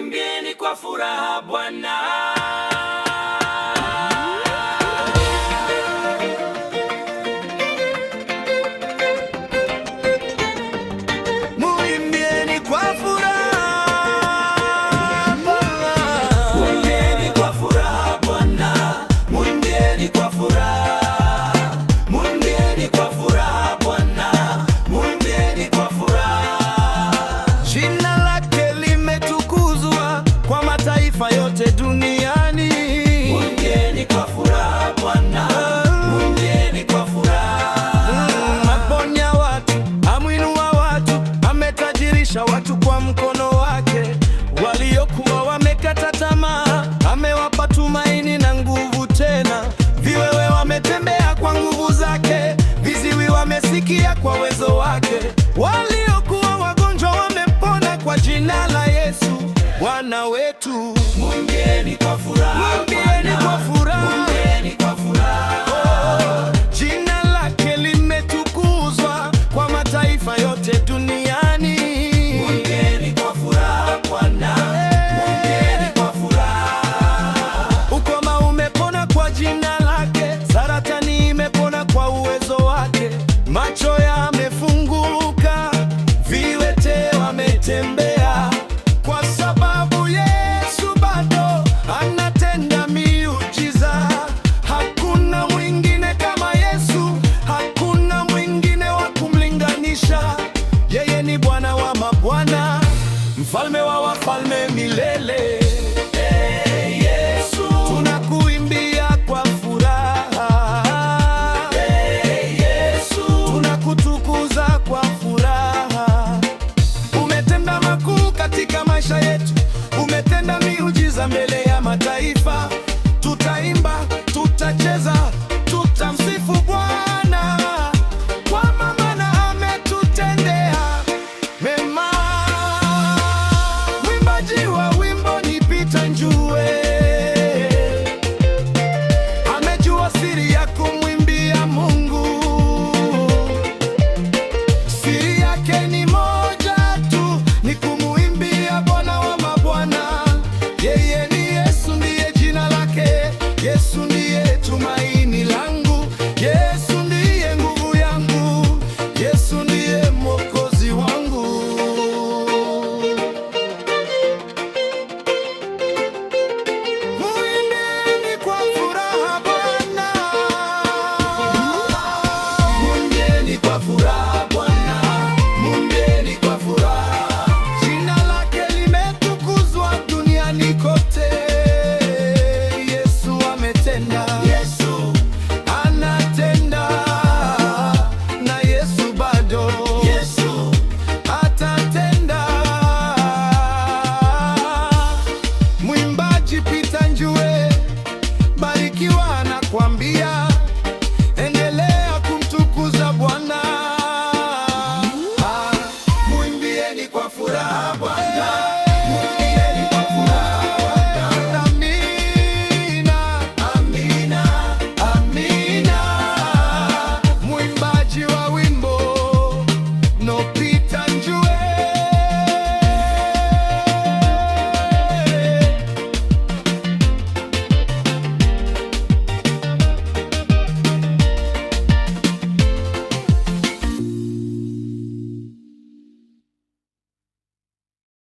Mwimbieni kwa furaha Bwana. Mwimbieni kwa furaha Bwana. Mwimbieni kwa furaha Bwana. Mwimbieni kwa furaha. Mwimbieni kwa furaha Bwana. Mwimbieni kwa furaha. Jina lake limetukuzwa kwa mataifa yote duniani. Mwimbieni kwa furaha Bwana. Mwimbieni kwa furaha. Aponya watu, amwinua watu, ametajirisha watu kwa mkono wake. Waliokuwa wamekata tamaa, amewapa tumaini na nguvu tena. Viwewe wametembea kwa nguvu zake, viziwi wamesikia kwa uwezo wake. Waliokuwa wagonjwa wamepona kwa jina la Yesu Bwana wetu. Mwimbieni kwa furaha. Mwimbieni kwa furaha. Mwimbieni kwa furaha. Jina lake limetukuzwa kwa mataifa yote duniani. Mwimbieni kwa furaha Bwana. Mwimbieni kwa furaha. Ukoma umepona kwa jina lake, saratani imepona kwa uwezo wake. Macho yamefunguka, viwete wametembea, kwa sababu Yesu bado anatenda miujiza. Hakuna mwingine kama Yesu, hakuna mwingine wa kumlinganisha. Yeye ni Bwana wa mabwana, mfalme wa wafalme milele.